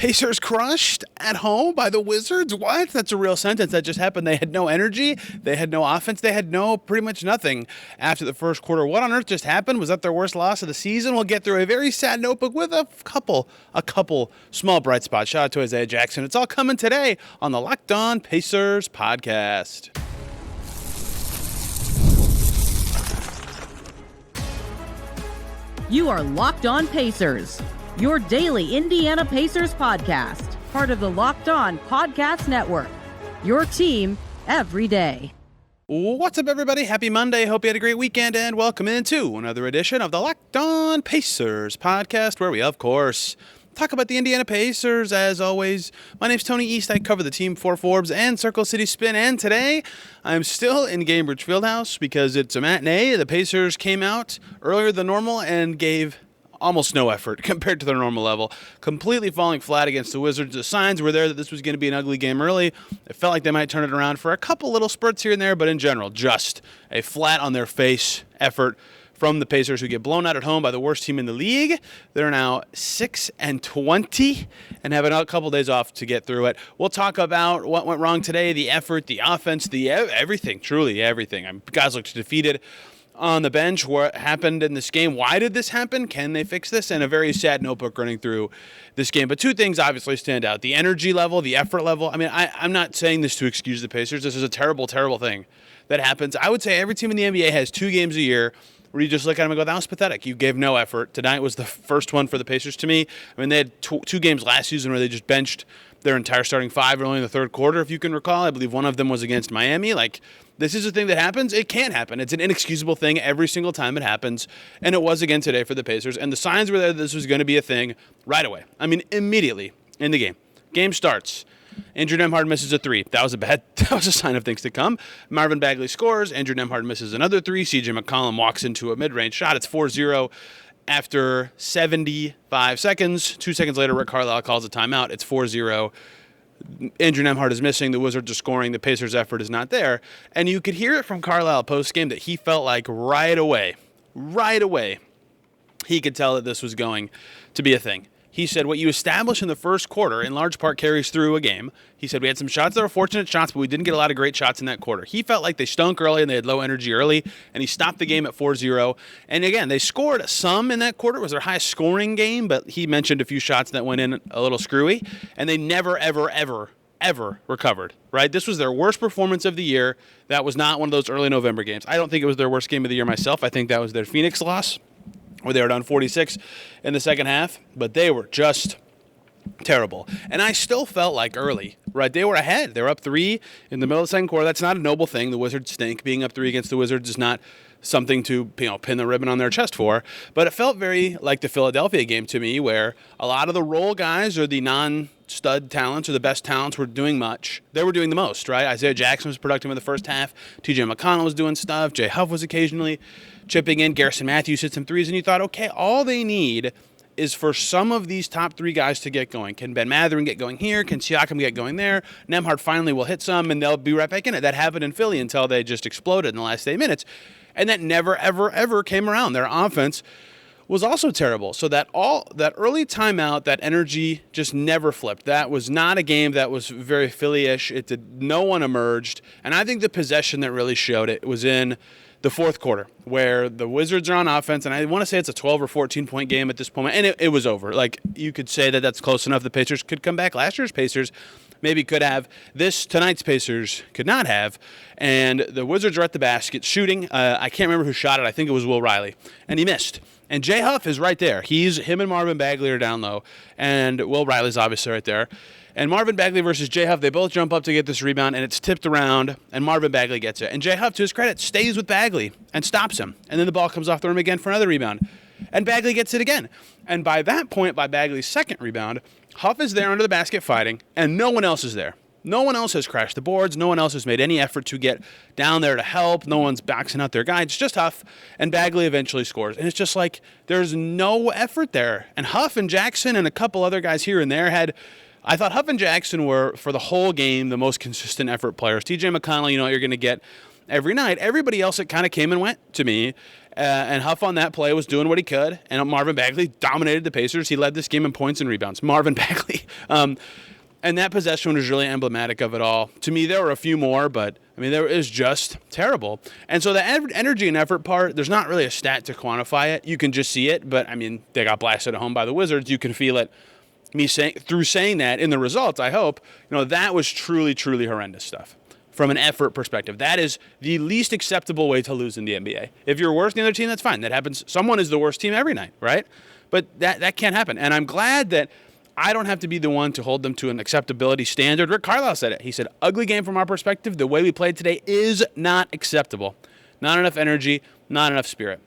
Pacers crushed at home by the Wizards? What? That's a real sentence that just happened. They had no energy. They had no offense. They had pretty much nothing after the first quarter. What on earth just happened? Was that their worst loss of the season? We'll get through a very sad notebook with a couple small bright spots. Shout out to Isaiah Jackson. It's all coming today on the Locked On Pacers podcast. You are Locked On Pacers, your daily Indiana Pacers podcast, part of the Locked On Podcast Network, your team every day. What's up, everybody? Happy Monday. Hope you had a great weekend, and welcome into another edition of the Locked On Pacers podcast, where we, of course, talk about the Indiana Pacers. As always, my name's Tony East. I cover the team for Forbes and Circle City Spin, and today I'm still in Gainbridge Fieldhouse because it's a matinee. The Pacers came out earlier than normal and gave almost no effort compared to their normal level, completely falling flat against the Wizards. The signs were there that this was going to be an ugly game early. It felt like they might turn it around for a couple little spurts here and there, but in general, just a flat on their face effort from the Pacers, who get blown out at home by the worst team in the league. They're now 6-20 and have a couple days off to get through it. We'll talk about what went wrong today, the effort, the offense, everything, truly everything. Guys looked defeated on the bench. What happened in this game? Why did this happen? Can they fix this? And a very sad notebook running through this game. But two things obviously stand out: the energy level, the effort level. I mean, I'm not saying this to excuse the Pacers. This is a terrible, terrible thing that happens. I would say every team in the NBA has 2 games a year where you just look at them and go, that was pathetic. You gave no effort. Tonight was the first one for the Pacers to me. I mean, they had two games last season where they just benched their entire starting 5 early in the third quarter, if you can recall. I believe one of them was against Miami. This is a thing that happens. It can't happen. It's an inexcusable thing every single time it happens, and it was again today for the Pacers. And the signs were there that this was going to be a thing right away. I mean, immediately in the game. Game starts. Andrew Nembhard misses a 3. That was a sign of things to come. Marvin Bagley scores. Andrew Nembhard misses another 3. CJ McCollum walks into a mid-range shot. It's 4-0 after 75 seconds. 2 seconds later, Rick Carlisle calls a timeout. It's 4-0. Andrew Nembhard is missing. The Wizards are scoring. The Pacers' effort is not there. And you could hear it from Carlisle post-game that he felt like right away, he could tell that this was going to be a thing. He said what you establish in the first quarter in large part carries through a game. He said we had some shots that were fortunate shots, but we didn't get a lot of great shots in that quarter. He felt like they stunk early and they had low energy early, and he stopped the game at 4-0. And again, they scored some in that quarter. It was their highest scoring game, but he mentioned a few shots that went in a little screwy, and they never, ever recovered, right? This was their worst performance of the year. That was not one of those early November games. I don't think it was their worst game of the year myself. I think that was their Phoenix loss, where they were down 46 in the second half, but they were just terrible. And I still felt like early, right? They were ahead. They were up 3 in the middle of the second quarter. That's not a noble thing. The Wizards stink. Being up 3 against the Wizards is not something to pin the ribbon on their chest for. But it felt very like the Philadelphia game to me, where a lot of the role guys or the non-stud talents or the best talents were doing much. They were doing the most, right? Isaiah Jackson was productive in the first half. TJ McConnell was doing stuff. Jay Huff was occasionally chipping in. Garrison Matthews hit some threes, and you thought, okay, all they need is for some of these top 3 guys to get going. Can Ben Mathurin get going here? Can Siakam get going there? Nembhard finally will hit some, and they'll be right back in it. That happened in Philly until they just exploded in the last 8 minutes. And that never, ever came around. Their offense was also terrible. So that early timeout, that energy just never flipped. That was not a game that was very Philly-ish. No one emerged. And I think the possession that really showed it was in the fourth quarter, where the Wizards are on offense, and I want to say it's a 12 or 14-point game at this point, and it was over. Like, you could say that that's close enough. The Pacers could come back. Last year's Pacers maybe could have. Tonight's Pacers could not have, and the Wizards are at the basket shooting. I can't remember who shot it. I think it was Will Riley, and he missed. And Jay Huff is right there. Him and Marvin Bagley are down low, and Will Riley's obviously right there. And Marvin Bagley versus Jay Huff, they both jump up to get this rebound, and it's tipped around, and Marvin Bagley gets it. And Jay Huff, to his credit, stays with Bagley and stops him. And then the ball comes off the rim again for another rebound. And Bagley gets it again. And by that point, by Bagley's second rebound, Huff is there under the basket fighting, and no one else is there. No one else has crashed the boards. No one else has made any effort to get down there to help. No one's boxing out their guy. It's just Huff, and Bagley eventually scores. And it's just like there's no effort there. And Huff and Jackson and a couple other guys here and there had I thought Huff and Jackson were, for the whole game, the most consistent effort players. TJ McConnell, you're going to get every night. Everybody else that kind of came and went to me. And Huff on that play was doing what he could. And Marvin Bagley dominated the Pacers. He led this game in points and rebounds. Marvin Bagley. And that possession was really emblematic of it all. To me, there were a few more, but, I mean, there is just terrible. And so the energy and effort part, there's not really a stat to quantify it. You can just see it, but, I mean, they got blasted at home by the Wizards. You can feel it. Through saying that in the results, I hope, that was truly, truly horrendous stuff from an effort perspective. That is the least acceptable way to lose in the NBA. If you're worse than the other team, that's fine. That happens. Someone is the worst team every night, right? But that can't happen. And I'm glad that I don't have to be the one to hold them to an acceptability standard. Rick Carlisle said it. He said, ugly game from our perspective. The way we played today is not acceptable. Not enough energy, not enough spirit.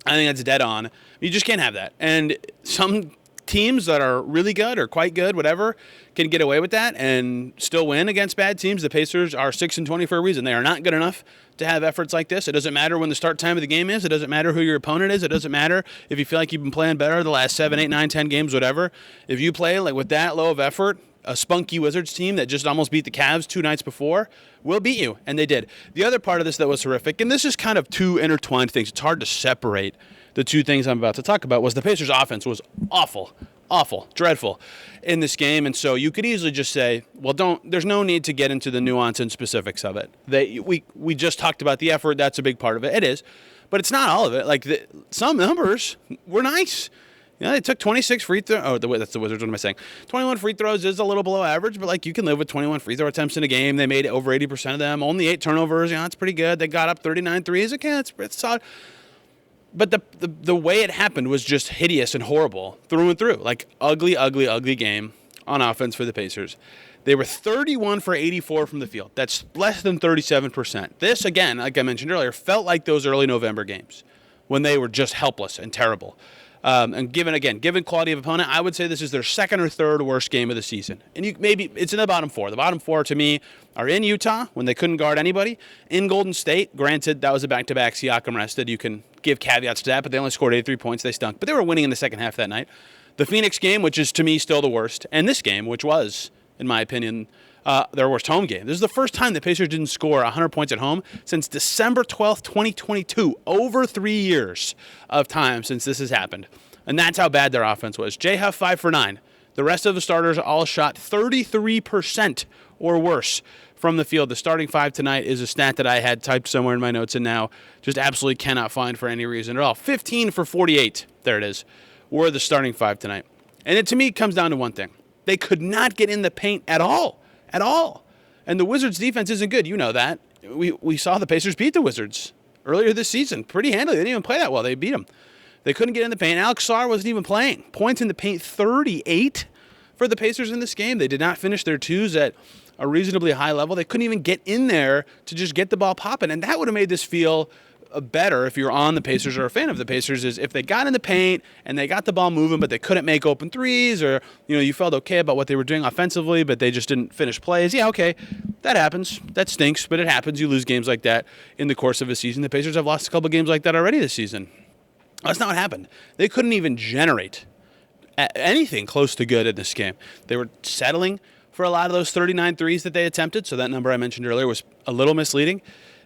I think that's dead on. You just can't have that. And some teams that are really good or quite good, whatever, can get away with that and still win against bad teams. The Pacers are 6-20 for a reason. They are not good enough to have efforts like this. It doesn't matter when the start time of the game is. It doesn't matter who your opponent is. It doesn't matter if you feel like you've been playing better the last 7, 8, 9, 10 games, whatever. If you play like with that low of effort, a spunky Wizards team that just almost beat the Cavs 2 nights before will beat you, and they did. The other part of this that was horrific, and this is kind of two intertwined things. It's hard to separate the two things I'm about to talk about, was the Pacers' offense was awful, dreadful in this game. And so you could easily just say, well, there's no need to get into the nuance and specifics of it. We just talked about the effort. That's a big part of it. It is, but it's not all of it. Like some numbers were nice. They took 26 free throws. Oh, that's the Wizards. What am I saying? 21 free throws is a little below average, but you can live with 21 free throw attempts in a game. They made it over 80% of them. Only 8 turnovers. That's pretty good. They got up 39 threes. Okay, it's solid. But the way it happened was just hideous and horrible through and through. Ugly game on offense for the Pacers. They were 31 for 84 from the field. That's less than 37%. This, again, like I mentioned earlier, felt like those early November games when they were just helpless and terrible. And given quality of opponent, I would say this is their second or third worst game of the season. And maybe it's in the bottom 4. The bottom 4 to me are in Utah when they couldn't guard anybody. In Golden State, granted, that was a back-to-back. Siakam rested. You can give caveats to that, but they only scored 83 points. They stunk. But they were winning in the second half that night. The Phoenix game, which is to me still the worst, and this game, which was, in my opinion, their worst home game. This is the first time the Pacers didn't score 100 points at home since December 12th, 2022. Over 3 years of time since this has happened. And that's how bad their offense was. J. Huff, 5 for 9. The rest of the starters all shot 33% or worse from the field. The starting 5 tonight is a stat that I had typed somewhere in my notes and now just absolutely cannot find for any reason at all. 15 for 48. There it is. Were the starting 5 tonight. And it, to me, comes down to one thing. They could not get in the paint at all. At all. And the Wizards' defense isn't good. You know that. We saw the Pacers beat the Wizards earlier this season pretty handily. They didn't even play that well. They beat them. They couldn't get in the paint. Alex Sarr wasn't even playing. Points in the paint, 38 for the Pacers in this game. They did not finish their twos at a reasonably high level. They couldn't even get in there to just get the ball popping. And that would have made this feel better if you're on the Pacers or a fan of the Pacers, is if they got in the paint and they got the ball moving, but they couldn't make open threes, or you felt okay about what they were doing offensively, but they just didn't finish plays. Yeah, okay, that happens. That stinks, but it happens. You lose games like that in the course of a season. The Pacers have lost a couple games like that already this season. That's not what happened. They couldn't even generate anything close to good in this game. They were settling for a lot of those 39 threes that they attempted, so that number I mentioned earlier was a little misleading.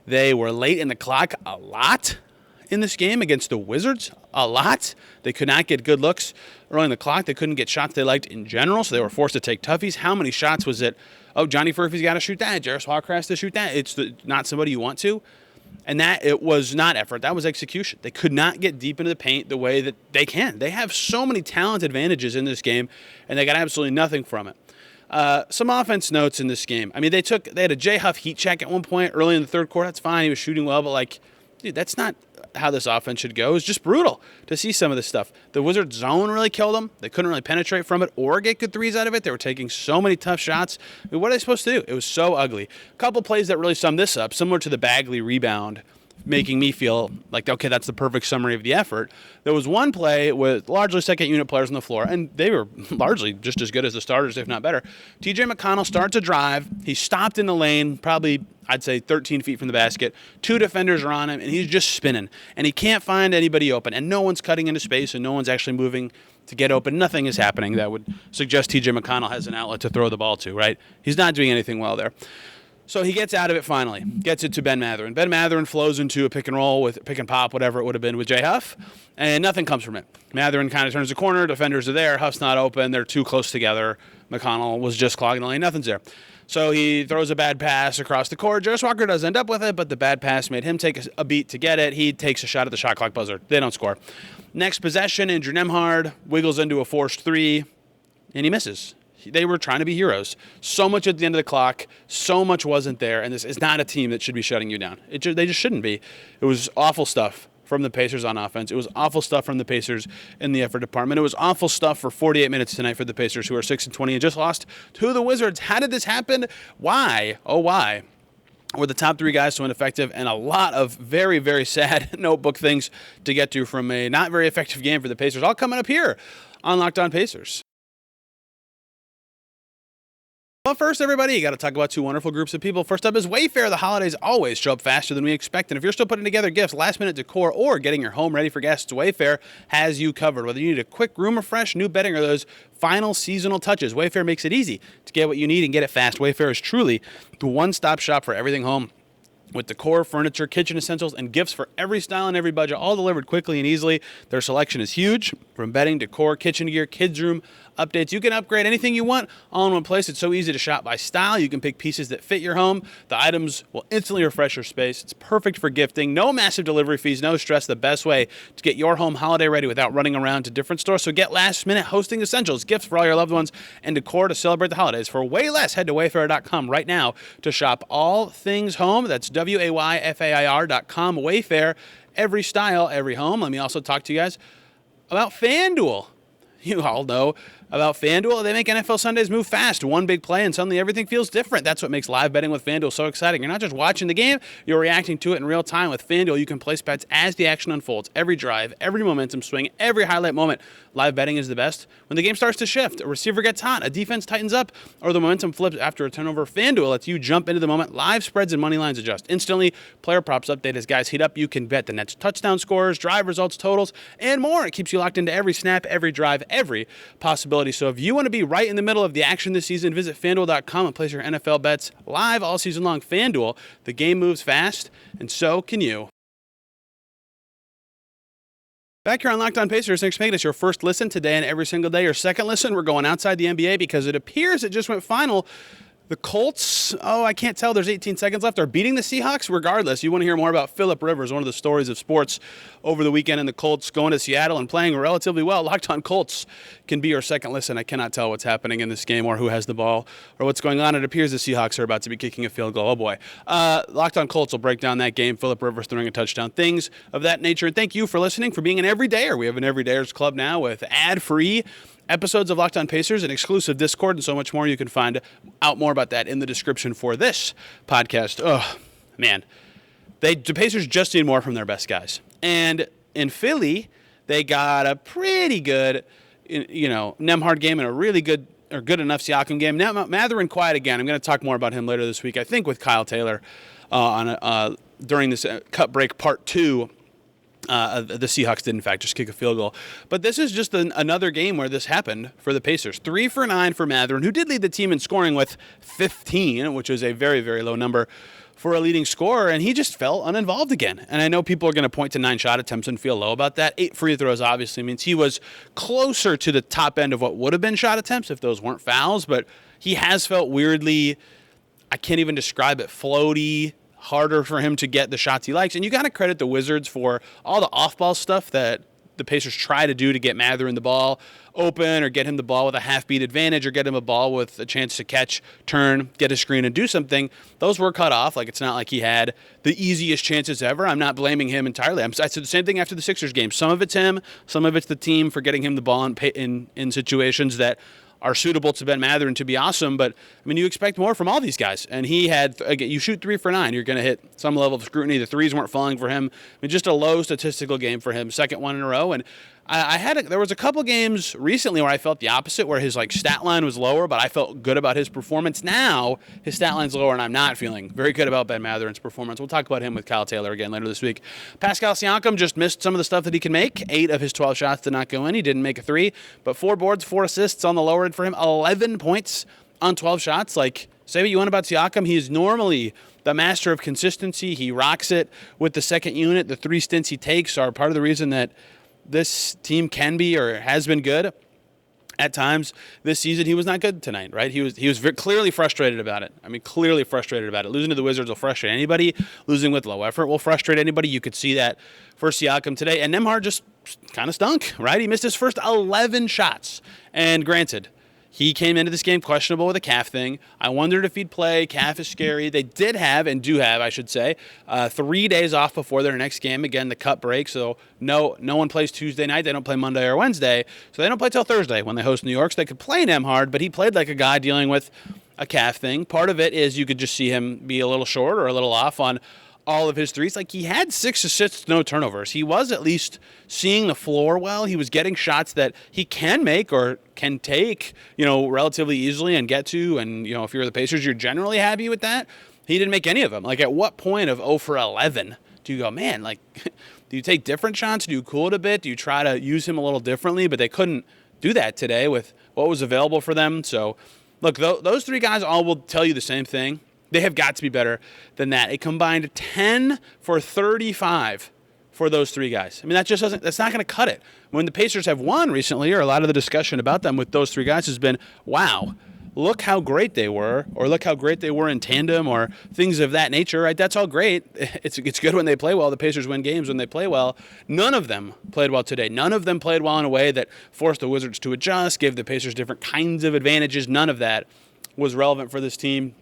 They were late in the clock a lot in this game against the Wizards, a lot. They could not get good looks early in the clock. They couldn't get shots they liked in general, so they were forced to take toughies. How many shots was it? Oh, Johnny Furphy's got to shoot that. Jarris Walker has to shoot that. It's not somebody you want to. And that, it was not effort. That was execution. They could not get deep into the paint the way that they can. They have so many talent advantages in this game, and they got absolutely nothing from it. Some offense notes in this game. I mean, they had a J. Huff heat check at one point early in the third quarter. That's fine. He was shooting well, but dude, that's not how this offense should go. It's just brutal to see some of this stuff. The Wizards zone really killed them. They couldn't really penetrate from it or get good threes out of it. They were taking so many tough shots. I mean, what are they supposed to do? It was so ugly. A couple plays that really summed this up, similar to the Bagley rebound, making me feel like, okay, that's the perfect summary of the effort. There was one play with largely second-unit players on the floor, and they were largely just as good as the starters, if not better. T.J. McConnell starts a drive. He stopped in the lane, probably, I'd say, 13 feet from the basket. 2 defenders are on him, and he's just spinning. And he can't find anybody open, and no one's cutting into space, and no one's actually moving to get open. Nothing is happening that would suggest T.J. McConnell has an outlet to throw the ball to, right? He's not doing anything well there. So he gets out of it finally, gets it to Ben Mathurin. Ben Mathurin flows into a pick and roll with pick and pop, whatever it would have been with Jay Huff, and nothing comes from it. Mathurin kind of turns the corner, defenders are there, Huff's not open, they're too close together. McConnell was just clogging the lane, nothing's there. So he throws a bad pass across the court. Jarris Walker does end up with it, but the bad pass made him take a beat to get it. He takes a shot at the shot clock buzzer. They don't score. Next possession, Andrew Nembhard wiggles into a forced three, and he misses. They were trying to be heroes. So much at the end of the clock, so much wasn't there, and this is not a team that should be shutting you down. They just shouldn't be. It was awful stuff from the Pacers on offense. It was awful stuff from the Pacers in the effort department. It was awful stuff for 48 minutes tonight for the Pacers, who are 6-20 and just lost to the Wizards. How did this happen? Why? Oh, why? Were the top three guys so ineffective, and a lot of very, very sad notebook things to get to from a not very effective game for the Pacers, all coming up here on Locked On Pacers. But first, everybody, you got to talk about two wonderful groups of people. First up is Wayfair. The holidays always show up faster than we expect. And if you're still putting together gifts, last-minute decor, or getting your home ready for guests, Wayfair has you covered. Whether you need a quick room refresh, new bedding, or those final seasonal touches, Wayfair makes it easy to get what you need and get it fast. Wayfair is truly the one-stop shop for everything home. With decor, furniture, kitchen essentials, and gifts for every style and every budget, all delivered quickly and easily. Their selection is huge, from bedding, decor, kitchen gear, kids' room, updates. You can upgrade anything you want all in one place. It's so easy to shop by style. You can pick pieces that fit your home. The items will instantly refresh your space. It's perfect for gifting. No massive delivery fees, no stress. The best way to get your home holiday ready without running around to different stores. So get last-minute hosting essentials, gifts for all your loved ones, and decor to celebrate the holidays. For way less, head to wayfair.com right now to shop all things home. That's WAYFAIR.com. Wayfair, every style, every home. Let me also talk to you guys about FanDuel. You all know about FanDuel. They make NFL Sundays move fast. One big play, and suddenly everything feels different. That's what makes live betting with FanDuel so exciting. You're not just watching the game, you're reacting to it in real time. With FanDuel, you can place bets as the action unfolds. Every drive, every momentum swing, every highlight moment. Live betting is the best when the game starts to shift, a receiver gets hot, a defense tightens up, or the momentum flips after a turnover. FanDuel lets you jump into the moment. Live spreads and money lines adjust instantly. Player props update as guys heat up. You can bet the next touchdown scores, drive results, totals, and more. It keeps you locked into every snap, every drive, every possibility. So if you want to be right in the middle of the action this season, visit FanDuel.com and place your NFL bets live all season long. FanDuel, the game moves fast, and so can you. Back here on Locked On Pacers, thanks for making us your first listen today and every single day. Your second listen, we're going outside the NBA because it appears it just went final. The Colts, I can't tell. There's 18 seconds left. Are beating the Seahawks. Regardless, you want to hear more about Phillip Rivers, one of the stories of sports over the weekend, and the Colts going to Seattle and playing relatively well. Locked On Colts can be your second listen. I cannot tell what's happening in this game or who has the ball or what's going on. It appears the Seahawks are about to be kicking a field goal. Oh, boy. Locked On Colts will break down that game. Phillip Rivers throwing a touchdown. Things of that nature. And thank you for listening, for being an everydayer. We have an Everydayers Club now with ad-free episodes of Locked On Pacers, an exclusive Discord, and so much more. You can find out more about that in the description for this podcast. Oh, man. The Pacers just need more from their best guys. And in Philly, they got a pretty good, Nembhard game and a really good or good enough Siakam game. Now, Mathurin quiet again. I'm going to talk more about him later this week, I think, with Kyle Taylor during this cut break part 2. The Seahawks did, in fact, just kick a field goal. But this is just another game where this happened for the Pacers. 3 for 9 for Mathurin, who did lead the team in scoring with 15, which is a very, very low number for a leading scorer, and he just felt uninvolved again. And I know people are going to point to 9 shot attempts and feel low about that. 8 free throws obviously means he was closer to the top end of what would have been shot attempts if those weren't fouls, but he has felt weirdly, I can't even describe it, floaty, harder for him to get the shots he likes. And you got to credit the Wizards for all the off-ball stuff that the Pacers try to do to get Mathurin the ball open or get him the ball with a half-beat advantage or get him a ball with a chance to catch, turn, get a screen, and do something. Those were cut off. Like, it's not like he had the easiest chances ever. I'm not blaming him entirely. I said the same thing after the Sixers game. Some of it's him. Some of it's the team for getting him the ball in situations that are suitable to Ben Mathurin to be awesome, but I mean, you expect more from all these guys. And he had, again, you shoot 3 for 9, you're going to hit some level of scrutiny. The threes weren't falling for him. I mean, just a low statistical game for him, second one in a row. And there was a couple games recently where I felt the opposite, where his stat line was lower, but I felt good about his performance. Now his stat line's lower, and I'm not feeling very good about Ben Mathurin's performance. We'll talk about him with Kyle Taylor again later this week. Pascal Siakam just missed some of the stuff that he can make. 8 of his 12 shots did not go in. He didn't make a 3, but 4 boards, 4 assists on the lower end for him. 11 points on 12 shots. Say what you want about Siakam. He is normally the master of consistency. He rocks it with the second unit. The 3 stints he takes are part of the reason that this team can be or has been good. At times this season, he was not good tonight, right? He was clearly frustrated about it. I mean, clearly frustrated about it. Losing to the Wizards will frustrate anybody. Losing with low effort will frustrate anybody. You could see that for Siakam today. And Nembhard just kind of stunk, right? He missed his first 11 shots. And granted, he came into this game questionable with a calf thing. I wondered if he'd play. Calf is scary. They did have, and do have, I should say, 3 days off before their next game. Again, the cut break, so no one plays Tuesday night. They don't play Monday or Wednesday, so they don't play till Thursday when they host New York. So they could play Nembhard, but he played like a guy dealing with a calf thing. Part of it is you could just see him be a little short or a little off on all of his threes. Like, he had 6 assists, no turnovers. He was at least seeing the floor well. He was getting shots that he can make or can take, relatively easily and get to. And, if you're the Pacers, you're generally happy with that. He didn't make any of them. Like, at what point of 0 for 11 do you go, man, like, do you take different shots? Do you cool it a bit? Do you try to use him a little differently? But they couldn't do that today with what was available for them. So, look, those 3 guys all will tell you the same thing. They have got to be better than that. A combined 10 for 35 for those 3 guys. I mean, that's not going to cut it. When the Pacers have won recently, or a lot of the discussion about them with those 3 guys has been, wow, look how great they were, or look how great they were in tandem, or things of that nature, right? That's all great. It's good when they play well. The Pacers win games when they play well. None of them played well today. None of them played well in a way that forced the Wizards to adjust, gave the Pacers different kinds of advantages. None of that was relevant for this team.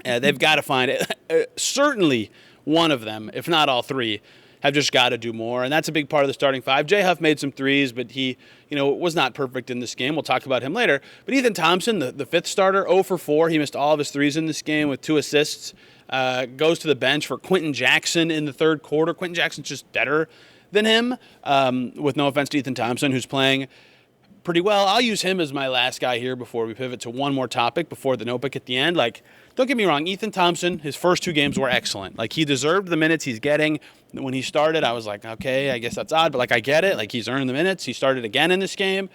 They've got to find it. Certainly one of them, if not all 3, have just got to do more, and that's a big part of the starting 5. Jay Huff made some threes, but he, was not perfect in this game. We'll talk about him later. But Ethan Thompson, the 5th starter, 0 for 4. He missed all of his threes in this game with 2 assists. Goes to the bench for Quentin Jackson in the third quarter. Quentin Jackson's just better than him, with no offense to Ethan Thompson, who's playing pretty well. I'll use him as my last guy here before we pivot to one more topic before the notebook at the end. Like, don't get me wrong, Ethan Thompson, his first 2 games were excellent. Like, he deserved the minutes he's getting. When he started, I was like, okay, I guess that's odd, but, like, I get it. Like, he's earned the minutes. He started again in this game.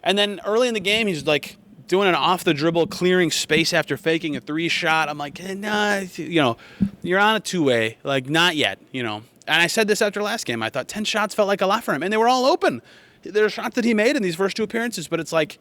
And then early in the game, he's, like, doing an off-the-dribble, clearing space after faking a 3 shot. I'm like, nah, you're on a 2-way. Like, not yet, And I said this after last game. I thought 10 shots felt like a lot for him, and they were all open. There are shots that he made in these first 2 appearances, but it's like,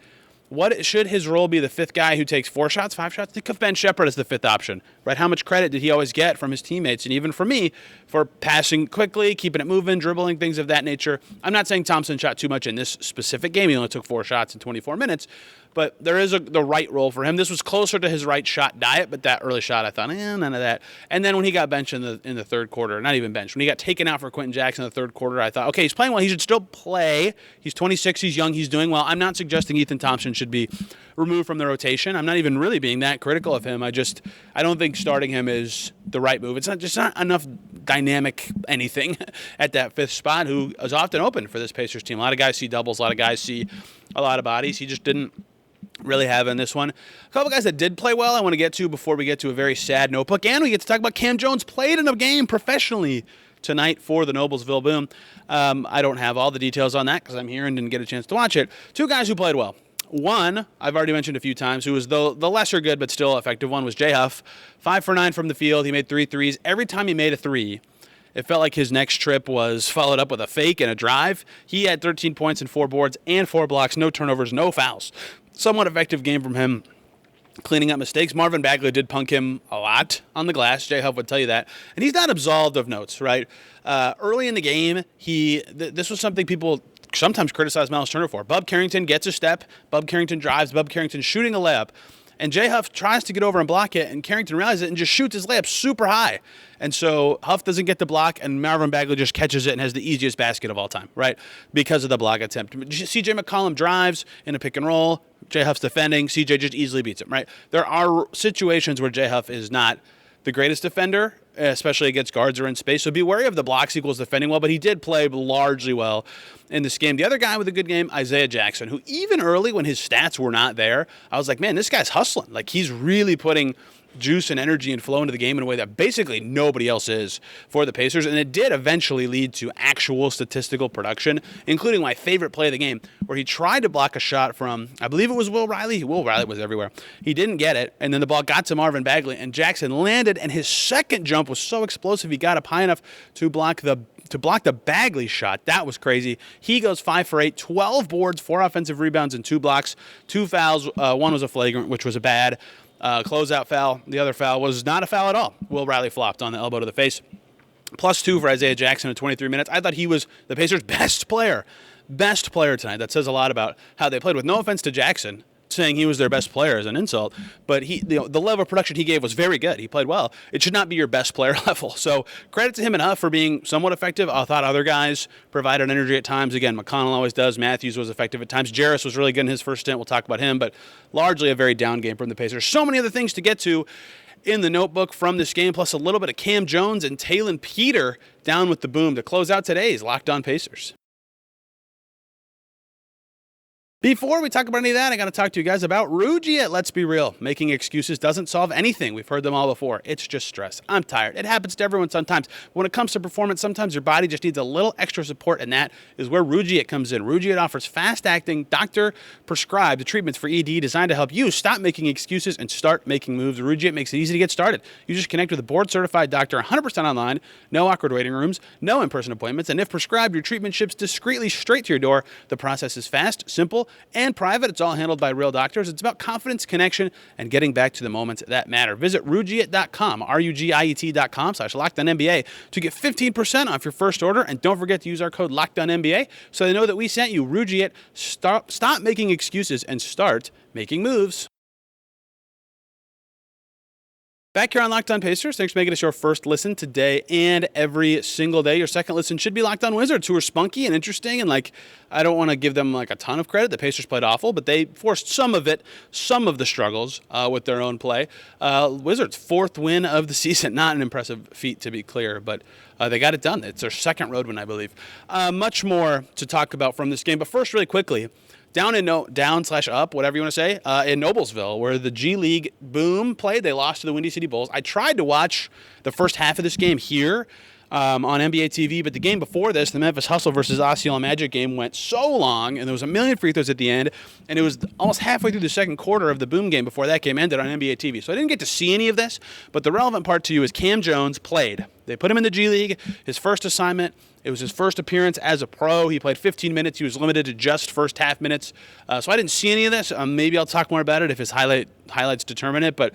what should his role be? The 5th guy who takes 4 shots, 5 shots? Think of Ben Shepherd as the 5th option, right? How much credit did he always get from his teammates and even from me for passing quickly, keeping it moving, dribbling, things of that nature? I'm not saying Thompson shot too much in this specific game. He only took 4 shots in 24 minutes, but there is the right role for him. This was closer to his right shot diet, but that early shot, I thought, none of that. And then when he got benched in the third quarter, not even benched, when he got taken out for Quentin Jackson in the third quarter, I thought, okay, he's playing well. He should still play. He's 26. He's young. He's doing well. I'm not suggesting Ethan Thompson should be removed from the rotation. I'm not even really being that critical of him. I don't think starting him is the right move. It's not enough dynamic anything at that 5th spot, who is often open for this Pacers team. A lot of guys see doubles. A lot of guys see a lot of bodies. He just didn't really have in this one. A couple guys that did play well I want to get to before we get to a very sad notebook, and we get to talk about Cam Jones played in a game professionally tonight for the Noblesville Boom. I don't have all the details on that because I'm here and didn't get a chance to watch it. 2 guys who played well. One, I've already mentioned a few times, who was the lesser good but still effective one, was Jay Huff. 5 for 9 from the field. He made 3 threes. Every time he made a 3, it felt like his next trip was followed up with a fake and a drive. He had 13 points and 4 boards and 4 blocks, no turnovers, no fouls. Somewhat effective game from him, cleaning up mistakes. Marvin Bagley did punk him a lot on the glass. Jay Huff would tell you that. And he's not absolved of notes, right? Early in the game, this was something people sometimes criticize Miles Turner for. Bub Carrington gets a step. Bub Carrington drives. Bub Carrington shooting a layup. And Jay Huff tries to get over and block it, and Carrington realizes it and just shoots his layup super high. And so Huff doesn't get the block, and Marvin Bagley just catches it and has the easiest basket of all time, right? Because of the block attempt. CJ McCollum drives in a pick and roll. Jay Huff's defending. CJ just easily beats him, right? There are situations where Jay Huff is not the greatest defender, especially against guards or in space. So be wary of the blocks equals defending well, but he did play largely well in this game. The other guy with a good game, Isaiah Jackson, who even early when his stats were not there, I was like, man, this guy's hustling. Like, he's really putting juice and energy and flow into the game in a way that basically nobody else is for the Pacers, and it did eventually lead to actual statistical production, including my favorite play of the game, where he tried to block a shot from, I believe it was Will Riley. Will Riley was everywhere. He didn't get it, and then the ball got to Marvin Bagley, and Jackson landed, and his second jump was so explosive he got up high enough to block the Bagley shot. That was crazy. He goes 5 for 8, 12 boards, 4 offensive rebounds, and 2 blocks, 2 fouls. One was a flagrant, which was a bad closeout foul. The other foul was not a foul at all. Will Riley flopped on the elbow to the face. +2 for Isaiah Jackson in 23 minutes. I thought he was the Pacers' best player tonight. That says a lot about how they played. With no offense to Jackson, saying he was their best player is an insult, but the level of production he gave was very good. He played well. It should not be your best player level. So credit to him and Huff for being somewhat effective. I thought other guys provided energy at times. Again, McConnell always does. Matthews was effective at times. Jarris was really good in his first stint. We'll talk about him, but largely a very down game from the Pacers. So many other things to get to in the notebook from this game, plus a little bit of Cam Jones and Talon Peter down with the boom to close out today's Locked On Pacers. Before we talk about any of that, I got to talk to you guys about Rugiet. Let's be real. Making excuses doesn't solve anything. We've heard them all before. It's just stress. I'm tired. It happens to everyone sometimes. When it comes to performance, sometimes your body just needs a little extra support, and that is where Rugiet comes in. Rugiet offers fast-acting, doctor-prescribed treatments for ED designed to help you stop making excuses and start making moves. Rugiet makes it easy to get started. You just connect with a board-certified doctor 100% online, no awkward waiting rooms, no in-person appointments, and if prescribed, your treatment ships discreetly straight to your door. The process is fast, simple, and private. It's all handled by real doctors. It's about confidence, connection, and getting back to the moments that matter. Visit Rugiet.com, RUGIET.com/LockedOnNBA to get 15% off your first order. And don't forget to use our code LockedOnNBA so they know that we sent you. Rugiet, stop making excuses and start making moves. Back here on Locked On Pacers, thanks for making us your first listen today and every single day. Your second listen should be Locked On Wizards, who are spunky and interesting, and I don't want to give them a ton of credit. The Pacers played awful, but they forced some of the struggles with their own play. Wizards' 4th win of the season, not an impressive feat to be clear, but they got it done. It's their second road win, I believe. Much more to talk about from this game, but first, really quickly, down/up, whatever you want to say, in Noblesville, where the G League boom played. They lost to the Windy City Bulls. I tried to watch the first half of this game here on NBA TV, but the game before this, the Memphis Hustle versus Osceola Magic game, went so long, and there was a million free throws at the end, and it was almost halfway through the second quarter of the boom game before that game ended on NBA TV. So I didn't get to see any of this, but the relevant part to you is Cam Jones played. They put him in the G League, his first assignment. It was his first appearance as a pro. He played 15 minutes. He was limited to just first half minutes. So I didn't see any of this. Maybe I'll talk more about it if his highlights determine it. But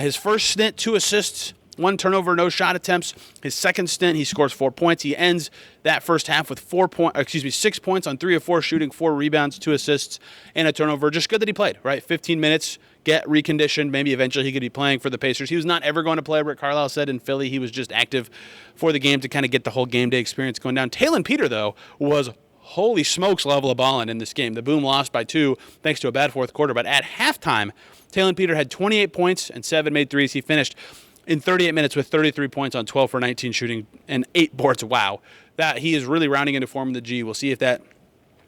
his first stint, 2 assists, 1 turnover, no shot attempts. His second stint, he scores 4 points. He ends that first half with 6 points on 3 of 4 shooting, 4 rebounds, 2 assists, and a turnover. Just good that he played, right? 15 minutes, get reconditioned. Maybe eventually he could be playing for the Pacers. He was not ever going to play. Rick Carlisle said in Philly he was just active for the game to kind of get the whole game day experience going down. Talon Peter, though, was holy smokes level of balling in this game. The Boom lost by 2 thanks to a bad fourth quarter. But at halftime, Talon Peter had 28 points and 7 made threes. He finished in 38 minutes with 33 points on 12 for 19 shooting and 8 boards. Wow. That he is really rounding into form in the G. We'll see if that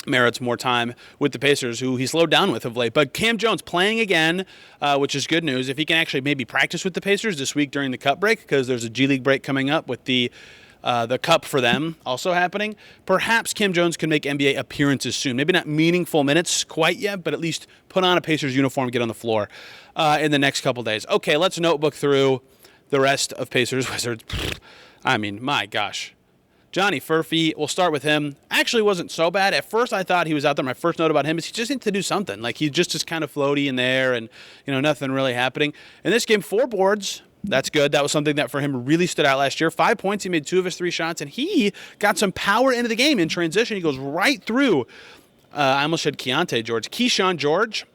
merits more time with the Pacers, who he slowed down with of late. But Cam Jones playing again, which is good news. If he can actually maybe practice with the Pacers this week during the Cup break, because there's a G League break coming up with the Cup for them also happening, perhaps Cam Jones can make NBA appearances soon. Maybe not meaningful minutes quite yet, but at least put on a Pacers uniform, get on the floor in the next couple days. Okay, let's notebook through the rest of Pacers Wizards. I mean, my gosh. Johnny Furphy, we'll start with him. Actually wasn't so bad. At first I thought he was out there. My first note about him is he just needs to do something. He just is kind of floaty in there and, nothing really happening. In this game, 4 boards. That's good. That was something that for him really stood out last year. 5 points. He made 2 of his 3 shots, and he got some power into the game in transition. He goes right through. I almost said Keyshawn George.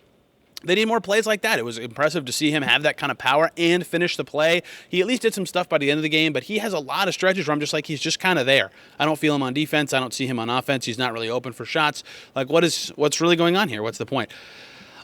They need more plays like that. It was impressive to see him have that kind of power and finish the play. He at least did some stuff by the end of the game, but he has a lot of stretches where I'm just he's just kind of there. I don't feel him on defense. I don't see him on offense. He's not really open for shots. What's really going on here? What's the point?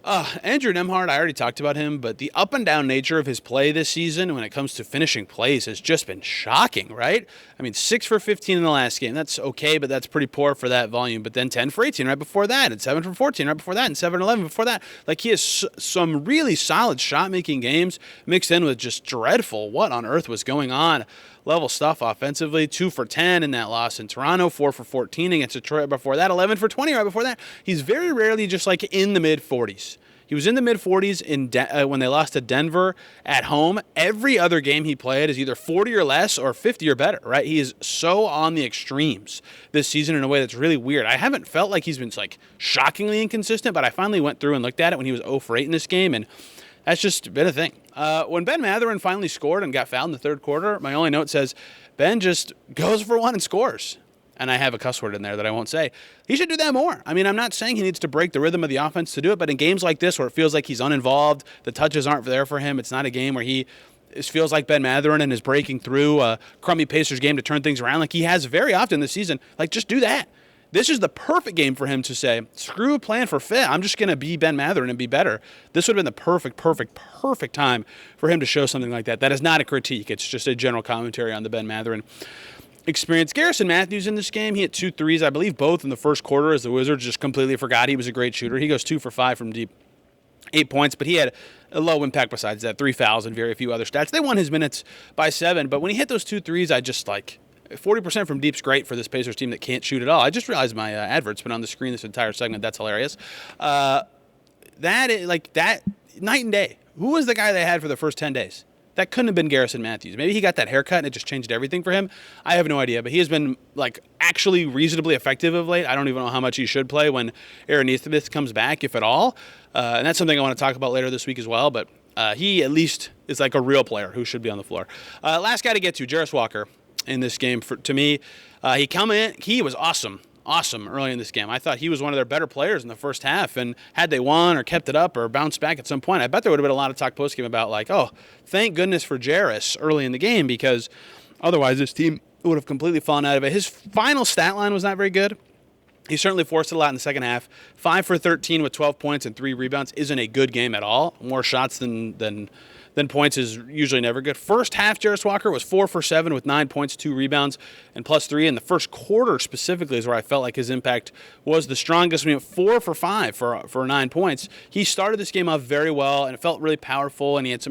Andrew Nembhard, I already talked about him, but the up and down nature of his play this season when it comes to finishing plays has just been shocking, right? I mean, 6 for 15 in the last game. That's okay, but that's pretty poor for that volume. But then 10 for 18 right before that, and 7 for 14 right before that, and 7 for 11 before that. Like, he has some really solid shot-making games mixed in with just dreadful what on earth was going on level stuff offensively. 2 for 10 in that loss in Toronto, 4 for 14 against Detroit before that, 11 for 20 right before that. He's very rarely just like in the mid-40s. He was in the mid-40s when they lost to Denver at home. Every other game he played is either 40 or less or 50 or better, right? He is so on the extremes this season in a way that's really weird. I haven't felt like he's been like shockingly inconsistent, but I finally went through and looked at it when he was 0 for 8 in this game, and that's just been a thing. When Ben Mathurin finally scored and got fouled in the third quarter, my only note says, Ben just goes for one and scores. And I have a cuss word in there that I won't say. He should do that more. I mean, I'm not saying he needs to break the rhythm of the offense to do it, but in games like this where it feels like he's uninvolved, the touches aren't there for him, it's not a game where it feels like Ben Mathurin and is breaking through a crummy Pacers game to turn things around like he has very often this season. Like, just do that. This is the perfect game for him to say, screw a plan for fit. I'm just going to be Ben Mathurin and be better. This would have been the perfect time for him to show something like that. That is not a critique. It's just a general commentary on the Ben Mathurin experience. Garrison Matthews in this game, he hit 2 threes, I believe both in the first quarter, as the Wizards just completely forgot he was a great shooter. He goes 2 for 5 from deep, 8 points, but he had a low impact besides that, 3 fouls and very few other stats. They won his minutes by 7, but when he hit those 2 threes, I just 40% from deep's great for this Pacers team that can't shoot at all. I just realized my advert's been on the screen this entire segment. That's hilarious. That is that night and day. Who was the guy they had for the first 10 days? That couldn't have been Garrison Matthews. Maybe he got that haircut and it just changed everything for him. I have no idea, but he has been actually reasonably effective of late. I don't even know how much he should play when Aaron Nesmith comes back, if at all. And that's something I want to talk about later this week as well. But he at least is like a real player who should be on the floor. Last guy to get to, Jarris Walker in this game. To me, he come in. He was awesome early in this game. I thought he was one of their better players in the first half, and had they won or kept it up or bounced back at some point, I bet there would have been a lot of talk postgame about oh, thank goodness for Jarris early in the game, because otherwise this team would have completely fallen out of it. His final stat line was not very good. He certainly forced it a lot in the second half. 5 for 13 with 12 points and 3 rebounds isn't a good game at all. More shots than points is usually never good. First half, Jarris Walker was 4 for 7 with 9 points, 2 rebounds, and +3. In the first quarter specifically is where I felt like his impact was the strongest. When he went 4 for 5 for 9 points. He started this game off very well, and it felt really powerful, and he had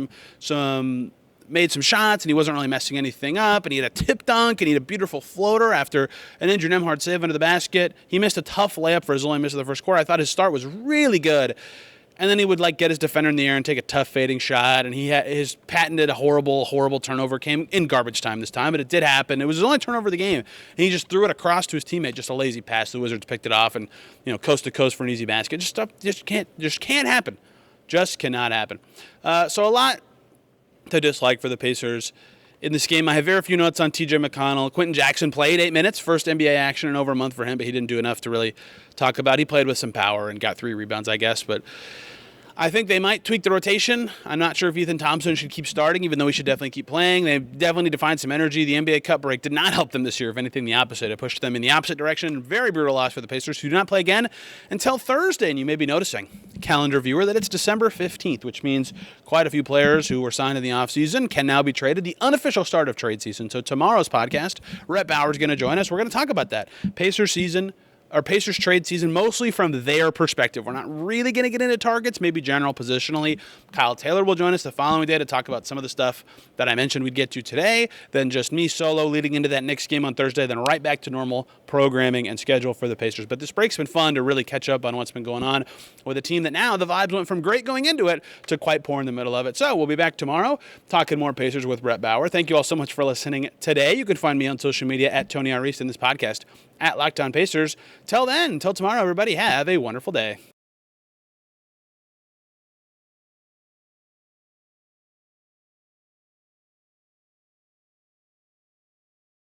made some shots, and he wasn't really messing anything up, and he had a tip dunk, and he had a beautiful floater after an Andrew Nembhard save under the basket. He missed a tough layup for his only miss of the first quarter. I thought his start was really good. And then he would get his defender in the air and take a tough fading shot. And he had his patented horrible turnover came in garbage time this time, but it did happen. It was his only turnover of the game. And he just threw it across to his teammate, just a lazy pass. The Wizards picked it off and, coast to coast for an easy basket. Just can't happen. Just cannot happen. So a lot to dislike for the Pacers in this game. I have very few notes on TJ McConnell. Quentin Jackson played 8 minutes, first NBA action in over a month for him, but he didn't do enough to really talk about. He played with some power and got 3 rebounds, I guess, but I think they might tweak the rotation. I'm not sure if Ethan Thompson should keep starting, even though he should definitely keep playing. They definitely need to find some energy. The NBA Cup break did not help them this year. If anything, the opposite. It pushed them in the opposite direction. Very brutal loss for the Pacers, who do not play again until Thursday. And you may be noticing, calendar viewer, that it's December 15th, which means quite a few players who were signed in the offseason can now be traded. The unofficial start of trade season. So tomorrow's podcast, Rhett Bauer is going to join us. We're going to talk about that. Pacers trade season, mostly from their perspective. We're not really going to get into targets, maybe general positionally. Kyle Taylor will join us the following day to talk about some of the stuff that I mentioned we'd get to today. Then just me solo leading into that Knicks game on Thursday, then right back to normal programming and schedule for the Pacers. But this break's been fun to really catch up on what's been going on with a team that now the vibes went from great going into it to quite poor in the middle of it. So we'll be back tomorrow talking more Pacers with Rhett Bauer. Thank you all so much for listening today. You can find me on social media at Tony R. Reese in this podcast at Locked On Pacers. Till then, until tomorrow, everybody have a wonderful day.